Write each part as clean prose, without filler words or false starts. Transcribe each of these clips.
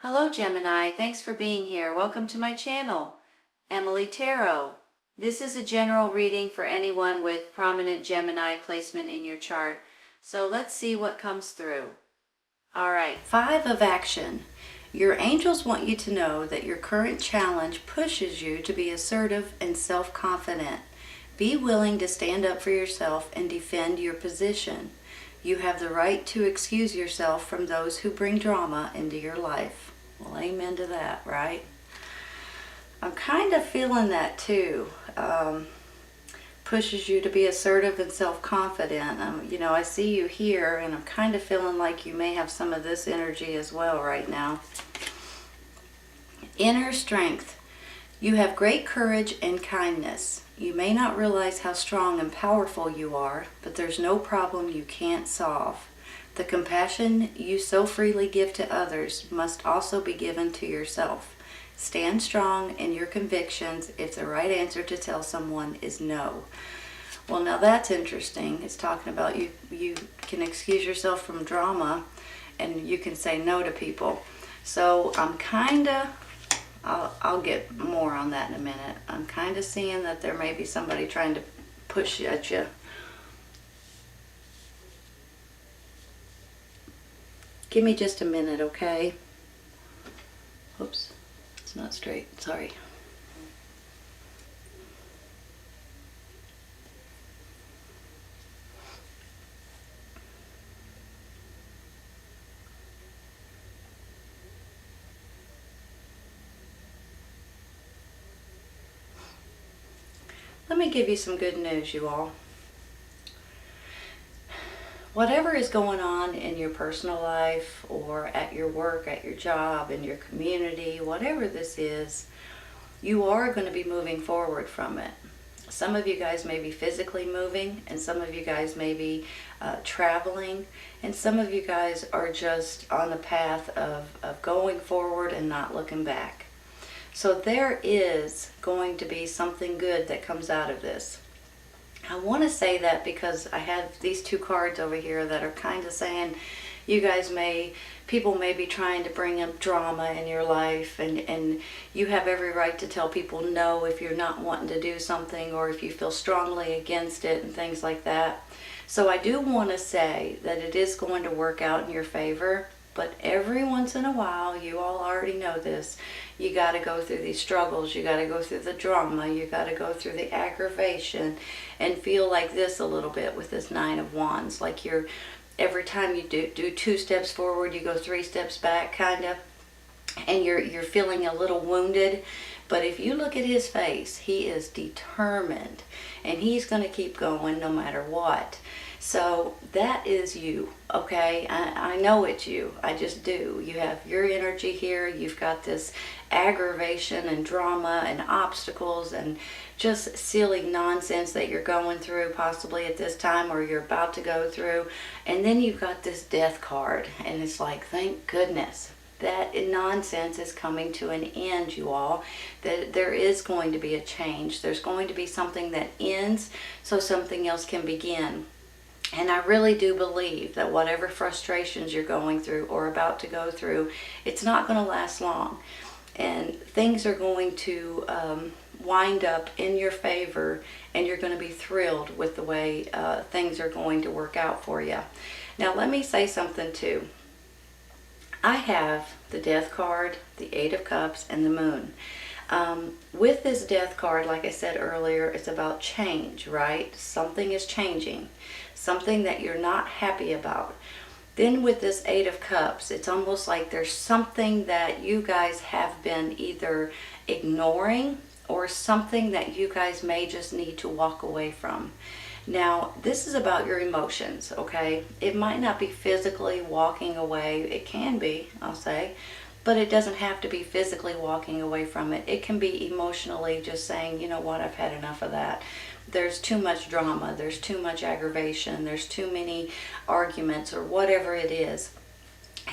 Hello Gemini, thanks for being here. Welcome to my channel, Emily Tarot. This is a general reading for anyone with prominent Gemini placement in your chart. So let's see what comes through. Alright, 5 of action. Your angels want you to know that your current challenge pushes you to be assertive and self-confident. Be willing to stand up for yourself and defend your position. You have the right to excuse yourself from those who bring drama into your life. Well, amen to that, right? I'm kind of feeling that too. Pushes you to be assertive and self-confident. I see you here, and I'm kind of feeling like you may have some of this energy as well right now. Inner strength. You have great courage and kindness. You may not realize how strong and powerful you are, but there's no problem you can't solve. The compassion you so freely give to others must also be given to yourself. Stand strong in your convictions if the right answer to tell someone is no. Well, now that's interesting. It's talking about you can excuse yourself from drama and you can say no to people. So I'm kind of, I'll get more on that in a minute. I'm kind of seeing that there may be somebody trying to push at you. Give me just a minute, okay? Oops, it's not straight, sorry. Let me give you some good news, you all. Whatever is going on in your personal life or at your work, at your job, in your community, whatever this is, you are going to be moving forward from it. Some of you guys may be physically moving, and some of you guys may be traveling, and some of you guys are just on the path of going forward and not looking back. So there is going to be something good that comes out of this. I want to say that because I have these 2 cards over here that are kind of saying people may be trying to bring up drama in your life, and you have every right to tell people no if you're not wanting to do something or if you feel strongly against it and things like that. So I do want to say that it is going to work out in your favor, but every once in a while, you all already know this, you got to go through these struggles, you got to go through the drama, you got to go through the aggravation and feel like this a little bit with this 9 of Wands. Like every time you do 2 steps forward, you go 3 steps back, kind of, and you're feeling a little wounded. But if you look at his face, he is determined, and he's going to keep going no matter what. So that is you, okay? I know it's you. I just do. You have your energy here. You've got this aggravation and drama and obstacles and just silly nonsense that you're going through possibly at this time or you're about to go through. And then you've got this death card, and it's like, thank goodness. That nonsense is coming to an end, you all. That there is going to be a change. There's going to be something that ends so something else can begin. And I really do believe that whatever frustrations you're going through or about to go through, it's not going to last long. And things are going to wind up in your favor, and you're going to be thrilled with the way things are going to work out for you. Now let me say something too. I have the Death card, the 8 of Cups, and the Moon. With this Death card, like I said earlier, it's about change, right? Something is changing. Something that you're not happy about. Then with this 8 of Cups, it's almost like there's something that you guys have been either ignoring or something that you guys may just need to walk away from. Now, this is about your emotions, okay? It might not be physically walking away. It can be, I'll say, but it doesn't have to be physically walking away from it. It can be emotionally just saying, you know what, I've had enough of that. There's too much drama, there's too much aggravation, there's too many arguments or whatever it is.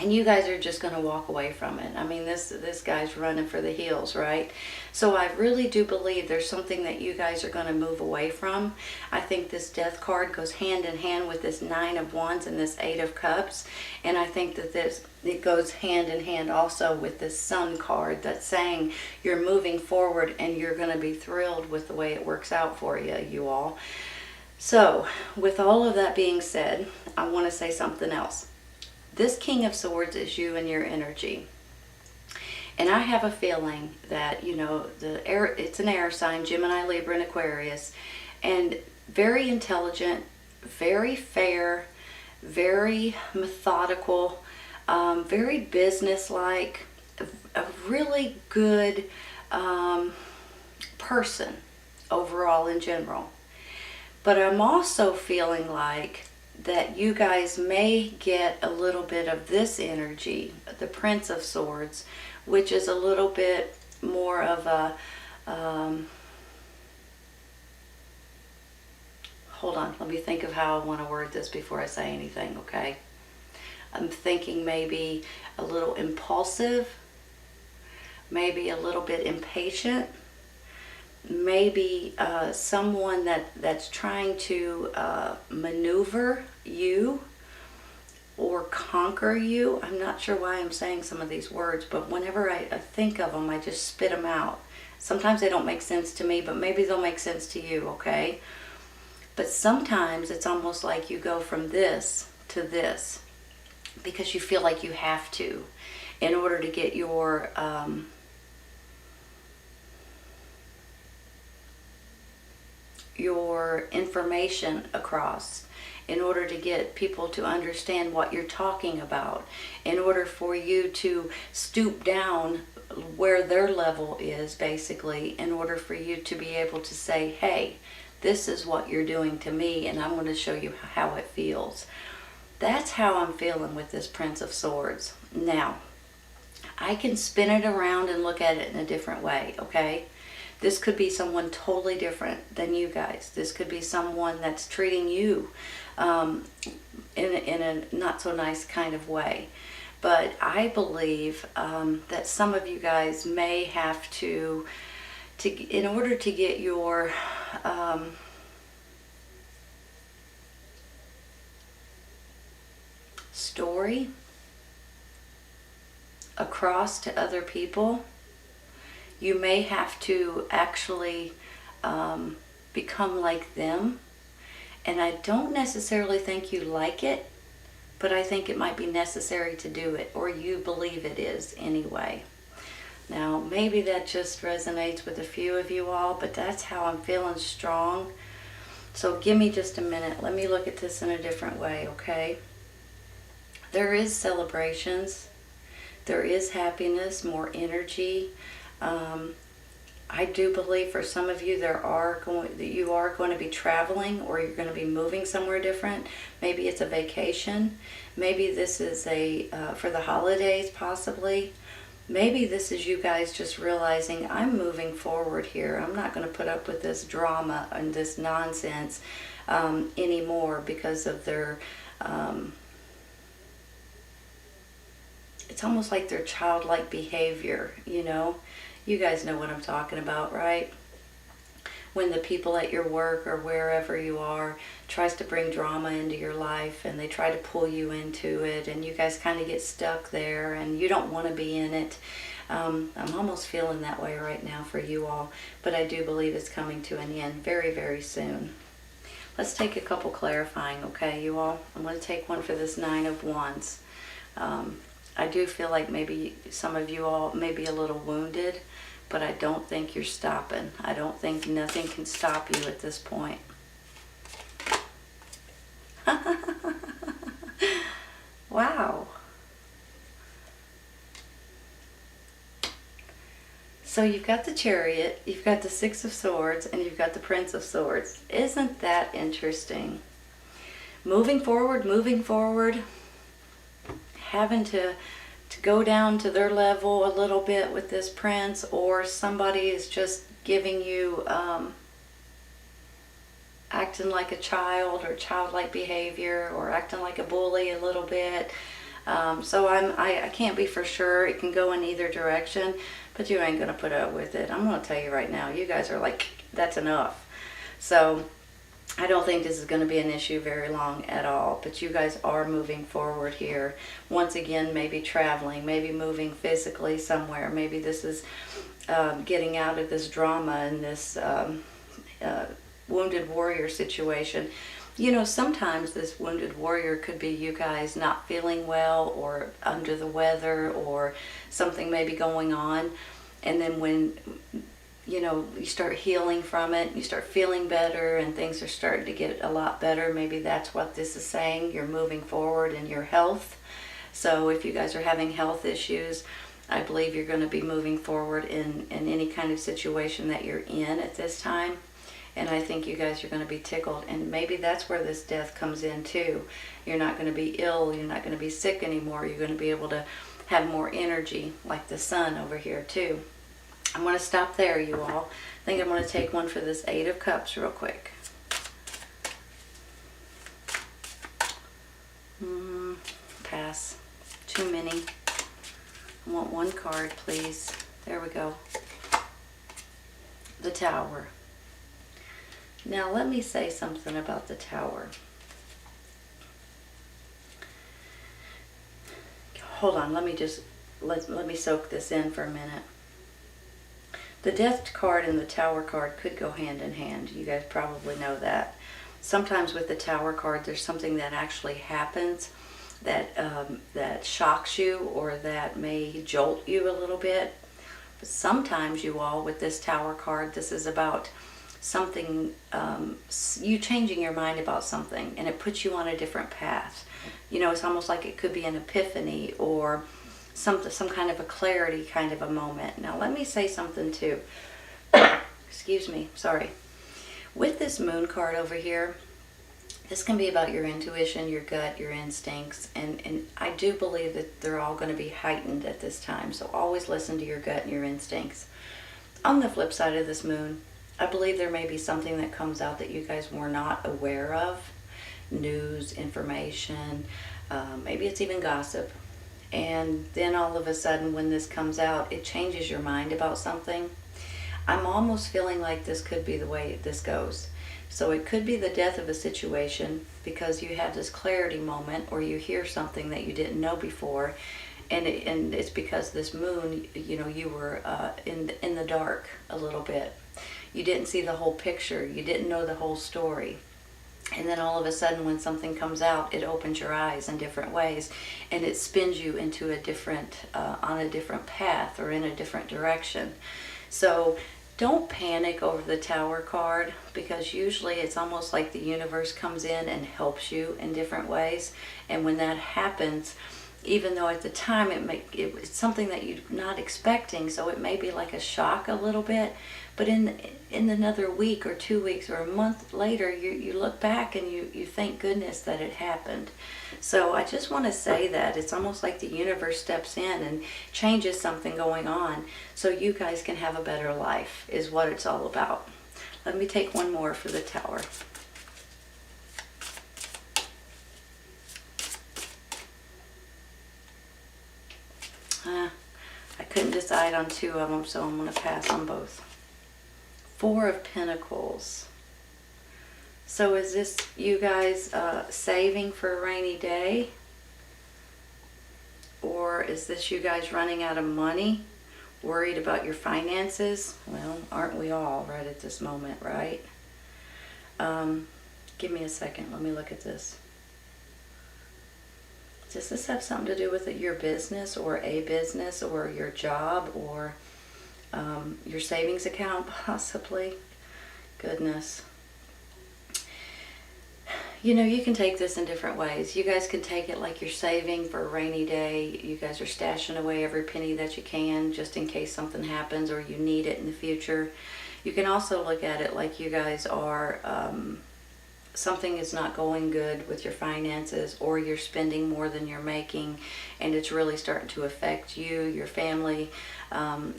and you guys are just going to walk away from it. I mean, this guy's running for the hills, right? So I really do believe there's something that you guys are going to move away from. I think this Death card goes hand in hand with this Nine of Wands and this Eight of Cups, and I think that it goes hand in hand also with this Sun card that's saying you're moving forward and you're going to be thrilled with the way it works out for you, you all. So with all of that being said, I want to say something else. This King of Swords is you and your energy. And I have a feeling that, you know, it's an air sign, Gemini, Libra, and Aquarius. And very intelligent, very fair, very methodical, very businesslike, a really good person overall in general. But I'm also feeling like that you guys may get a little bit of this energy, the Prince of Swords, which is a little bit more of a, hold on, let me think of how I want to word this before I say anything, okay? I'm thinking maybe a little impulsive, maybe a little bit impatient, maybe someone that's trying to maneuver you or conquer you. I'm not sure why I'm saying some of these words, but whenever I think of them, I just spit them out. Sometimes they don't make sense to me, but maybe they'll make sense to you, okay? But sometimes it's almost like you go from this to this because you feel like you have to in order to get your information across, in order to get people to understand what you're talking about, in order for you to stoop down where their level is, basically, in order for you to be able to say, hey, this is what you're doing to me, and I'm going to show you how it feels. That's how I'm feeling with this Prince of Swords. Now, I can spin it around and look at it in a different way, okay? This could be someone totally different than you guys. This could be someone that's treating you in a not so nice kind of way. But I believe that some of you guys may have to in order to get your story across to other people, you may have to actually become like them. And I don't necessarily think you like it, but I think it might be necessary to do it, or you believe it is anyway. Now, maybe that just resonates with a few of you all, but that's how I'm feeling strong. So give me just a minute. Let me look at this in a different way, okay? There is celebrations. There is happiness, more energy. I do believe for some of you you are going to be traveling, or you're going to be moving somewhere different. Maybe it's a vacation. Maybe this is for the holidays, possibly. Maybe this is you guys just realizing, I'm moving forward here. I'm not going to put up with this drama and this nonsense anymore because of their it's almost like their childlike behavior, you know. You guys know what I'm talking about, right? When the people at your work or wherever you are tries to bring drama into your life, and they try to pull you into it, and you guys kind of get stuck there and you don't want to be in it. I'm almost feeling that way right now for you all, but I do believe it's coming to an end very, very soon. Let's take a couple clarifying, okay, you all? I'm going to take one for this Nine of Wands. I do feel like maybe some of you all may be a little wounded, but I don't think you're stopping. I don't think nothing can stop you at this point. Wow. So you've got the Chariot, you've got the Six of Swords, and you've got the Prince of Swords. Isn't that interesting? Moving forward, having to go down to their level a little bit with this prince, or somebody is just giving you acting like a child, or childlike behavior, or acting like a bully a little bit. So I can't be for sure. It can go in either direction, but you ain't going to put up with it. I'm going to tell you right now, you guys are like, that's enough. So I don't think this is going to be an issue very long at all, but you guys are moving forward here. Once again, maybe traveling, maybe moving physically somewhere. Maybe this is getting out of this drama and this wounded warrior situation. You know, sometimes this wounded warrior could be you guys not feeling well or under the weather or something maybe going on. And then when, you know, you start healing from it, you start feeling better and things are starting to get a lot better. Maybe that's what this is saying. You're moving forward in your health. So if you guys are having health issues, I believe you're going to be moving forward in any kind of situation that you're in at this time. And I think you guys are going to be tickled. And maybe that's where this death comes in too. You're not going to be ill. You're not going to be sick anymore. You're going to be able to have more energy like the sun over here too. I'm going to stop there, you all. I think I'm going to take one for this Eight of Cups real quick. Pass. Too many. I want one card, please. There we go. The Tower. Now let me say something about the Tower. Hold on, let me soak this in for a minute. The Death card and the Tower card could go hand in hand. You guys probably know that. Sometimes with the Tower card, there's something that actually happens that shocks you or that may jolt you a little bit. But sometimes you all, with this Tower card, this is about something, you changing your mind about something, and it puts you on a different path. You know, it's almost like it could be an epiphany or some kind of a clarity kind of a moment. Now let me say something too. Excuse me, sorry. With this Moon card over here, this can be about your intuition, your gut, your instincts, and I do believe that they're all going to be heightened at this time. So always listen to your gut and your instincts. On the flip side of this Moon, I believe there may be something that comes out that you guys were not aware of. News, information, maybe it's even gossip. And then all of a sudden when this comes out, it changes your mind about something. I'm almost feeling like this could be the way this goes. So it could be the death of a situation because you have this clarity moment or you hear something that you didn't know before. And it's because this Moon, you know, you were in the dark a little bit. You didn't see the whole picture. You didn't know the whole story. And then all of a sudden when something comes out, it opens your eyes in different ways and it spins you into a different, on a different path or in a different direction. So don't panic over the Tower card because usually it's almost like the universe comes in and helps you in different ways. And when that happens, even though at the time it's something that you're not expecting, so it may be like a shock a little bit, but in another week or 2 weeks or a month later, you look back and you thank goodness that it happened. So I just want to say that it's almost like the universe steps in and changes something going on so you guys can have a better life is what it's all about. Let me take one more for the Tower. I couldn't decide on two of them, so I'm going to pass on both. Four of Pentacles. So is this you guys saving for a rainy day? Or is this you guys running out of money? Worried about your finances? Well, aren't we all right at this moment, right? Give me a second. Let me look at this. Does this have something to do with your business or a business or your job or your savings account possibly? Goodness. You know, you can take this in different ways. You guys can take it like you're saving for a rainy day. You guys are stashing away every penny that you can just in case something happens or you need it in the future. You can also look at it like you guys are something is not going good with your finances or you're spending more than you're making and it's really starting to affect you, your family,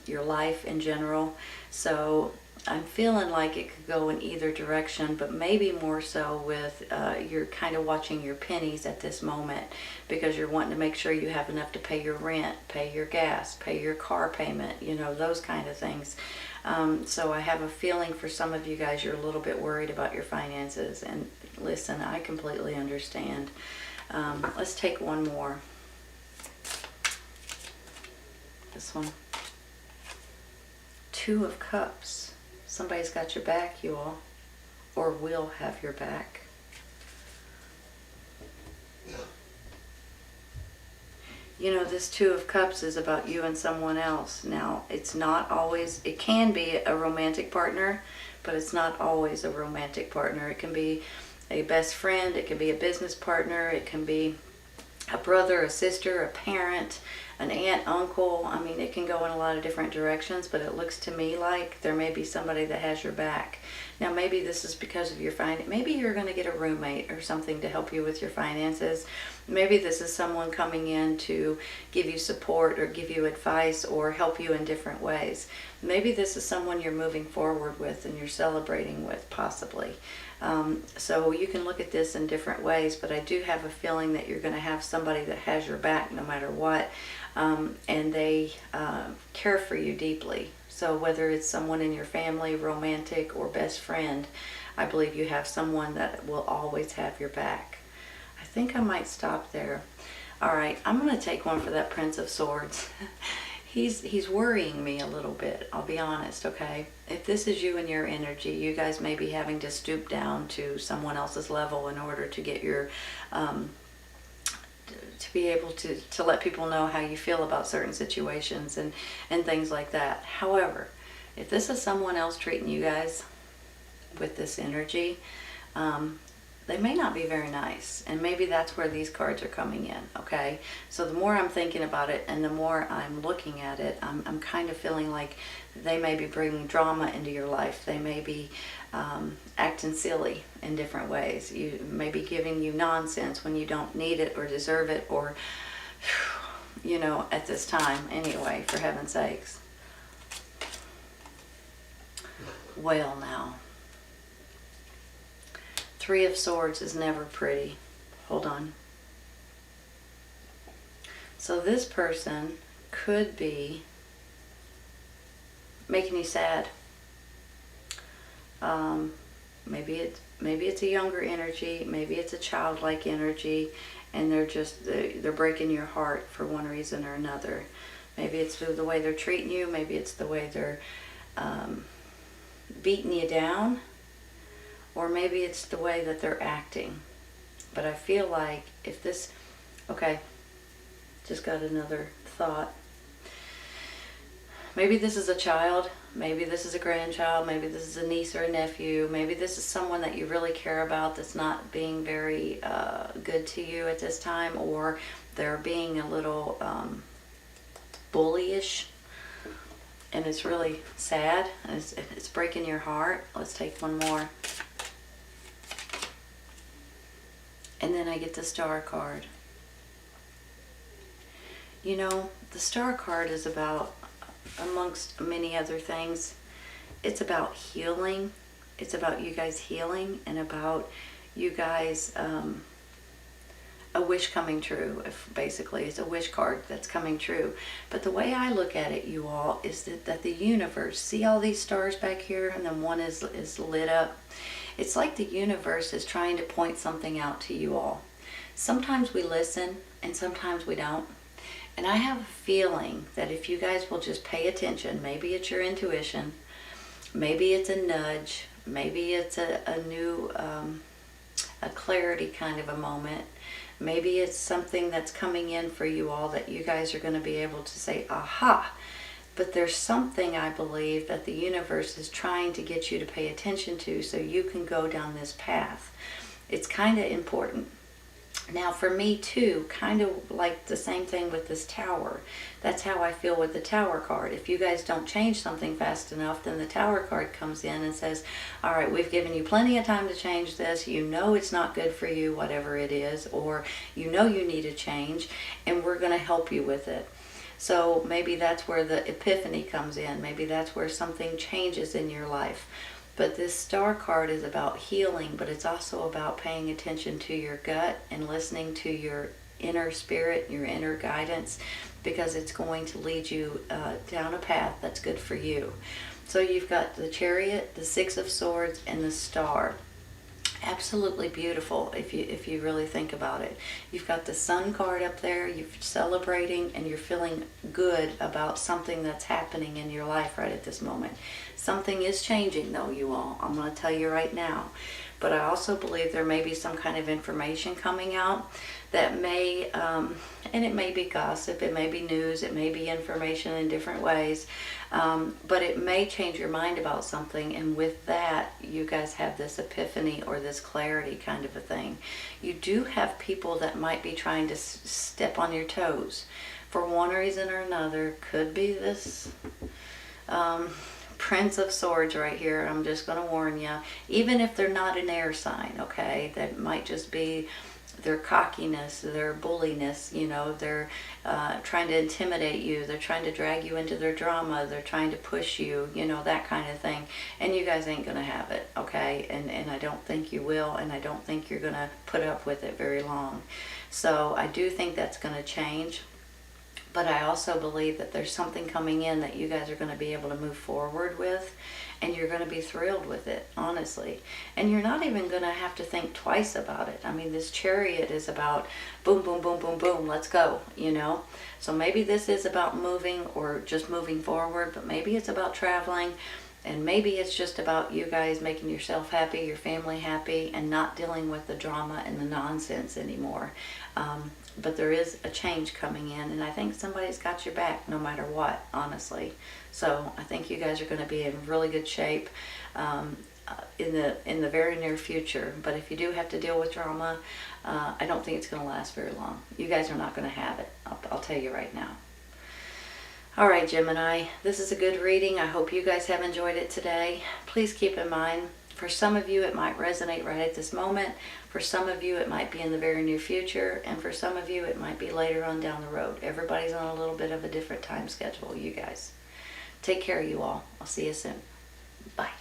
your life in general. So I'm feeling like it could go in either direction, but maybe more so with you're kind of watching your pennies at this moment, because you're wanting to make sure you have enough to pay your rent, pay your gas, pay your car payment, you know, those kind of things. So I have a feeling for some of you guys, you're a little bit worried about your finances. And listen, I completely understand. Let's take one more. This one. Two of Cups. Somebody's got your back, you all, or will have your back. You know, this Two of Cups is about you and someone else. Now, it's not always, it can be a romantic partner, but it's not always a romantic partner. It can be a best friend, it can be a business partner, it can be a brother, a sister, a parent, an aunt, uncle. I mean, it can go in a lot of different directions, but it looks to me like there may be somebody that has your back. Now, maybe this is because of your maybe you're going to get a roommate or something to help you with your finances. Maybe this is someone coming in to give you support or give you advice or help you in different ways. Maybe this is someone you're moving forward with and you're celebrating with, possibly. So you can look at this in different ways, but I do have a feeling that you're going to have somebody that has your back no matter what, and they care for you deeply. So whether it's someone in your family, romantic, or best friend, I believe you have someone that will always have your back. I think I might stop there. All right, I'm going to take one for that Prince of Swords. He's worrying me a little bit, I'll be honest, okay? If this is you and your energy, you guys may be having to stoop down to someone else's level in order to get your, to be able to let people know how you feel about certain situations and things like that. However, if this is someone else treating you guys with this energy, they may not be very nice, and maybe that's where these cards are coming in, okay? So the more I'm thinking about it and the more I'm looking at it, I'm kind of feeling like they may be bringing drama into your life. They may be acting silly in different ways. You may be giving you nonsense when you don't need it or deserve it, or, you know, at this time anyway, for heaven's sakes. Well, now. Three of Swords is never pretty. Hold on. So this person could be making you sad. Maybe it's a younger energy. Maybe it's a childlike energy, and they're breaking your heart for one reason or another. Maybe it's through the way they're treating you. Maybe it's the way they're beating you down. Or maybe it's the way that they're acting. But I feel like if this... Okay, just got another thought. Maybe this is a child. Maybe this is a grandchild. Maybe this is a niece or a nephew. Maybe this is someone that you really care about that's not being very good to you at this time. Or they're being a little bullyish. And it's really sad. It's breaking your heart. Let's take one more. And then I get the Star card. You know, the Star card is about, amongst many other things, it's about healing. It's about you guys healing and about you guys, a wish coming true. Basically, it's a wish card that's coming true. But the way I look at it, you all, is that the universe, see all these stars back here, and then one is lit up. It's like the universe is trying to point something out to you all. Sometimes we listen and sometimes we don't. And I have a feeling that if you guys will just pay attention, maybe it's your intuition, maybe it's a nudge, maybe it's a new, a clarity kind of a moment. Maybe it's something that's coming in for you all that you guys are going to be able to say, aha. But there's something, I believe, that the universe is trying to get you to pay attention to so you can go down this path. It's kind of important. Now, for me, too, kind of like the same thing with this Tower. That's how I feel with the Tower card. If you guys don't change something fast enough, then the Tower card comes in and says, all right, we've given you plenty of time to change this. You know it's not good for you, whatever it is, or you know you need a change, and we're going to help you with it. So maybe that's where the epiphany comes in. Maybe that's where something changes in your life. But this star card is about healing, but it's also about paying attention to your gut and listening to your inner spirit, your inner guidance, because it's going to lead you down a path that's good for you. So you've got the Chariot, the Six of Swords, and the Star. Absolutely beautiful if you really think about it. You've got the Sun card up there, you're celebrating and you're feeling good about something that's happening in your life right at this moment. Something is changing though, you all. I'm going to tell you right now. But I also believe there may be some kind of information coming out that may, and it may be gossip, it may be news, it may be information in different ways, but it may change your mind about something, and with that, you guys have this epiphany or this clarity kind of a thing. You do have people that might be trying to step on your toes for one reason or another. Could be this Prince of Swords right here. I'm just going to warn you, even if they're not an air sign, okay, that might just be their cockiness, their bulliness, you know, they're trying to intimidate you, they're trying to drag you into their drama, they're trying to push you, you know, that kind of thing. And you guys ain't going to have it, okay? And I don't think you will, and I don't think you're going to put up with it very long. So I do think that's going to change. But I also believe that there's something coming in that you guys are going to be able to move forward with, and you're going to be thrilled with it, honestly. And you're not even going to have to think twice about it. I mean, this Chariot is about boom, boom, boom, boom, boom, let's go, you know. So maybe this is about moving or just moving forward, but maybe it's about traveling, and maybe it's just about you guys making yourself happy, your family happy, and not dealing with the drama and the nonsense anymore. But there is a change coming in, and I think somebody's got your back no matter what, honestly. So I think you guys are going to be in really good shape in the very near future. But if you do have to deal with drama, I don't think it's going to last very long. You guys are not going to have it. I'll tell you right now. All right, Gemini, this is a good reading. I hope you guys have enjoyed it today. Please keep in mind, for some of you, it might resonate right at this moment. For some of you, it might be in the very near future. And for some of you, it might be later on down the road. Everybody's on a little bit of a different time schedule, you guys. Take care, you all. I'll see you soon. Bye.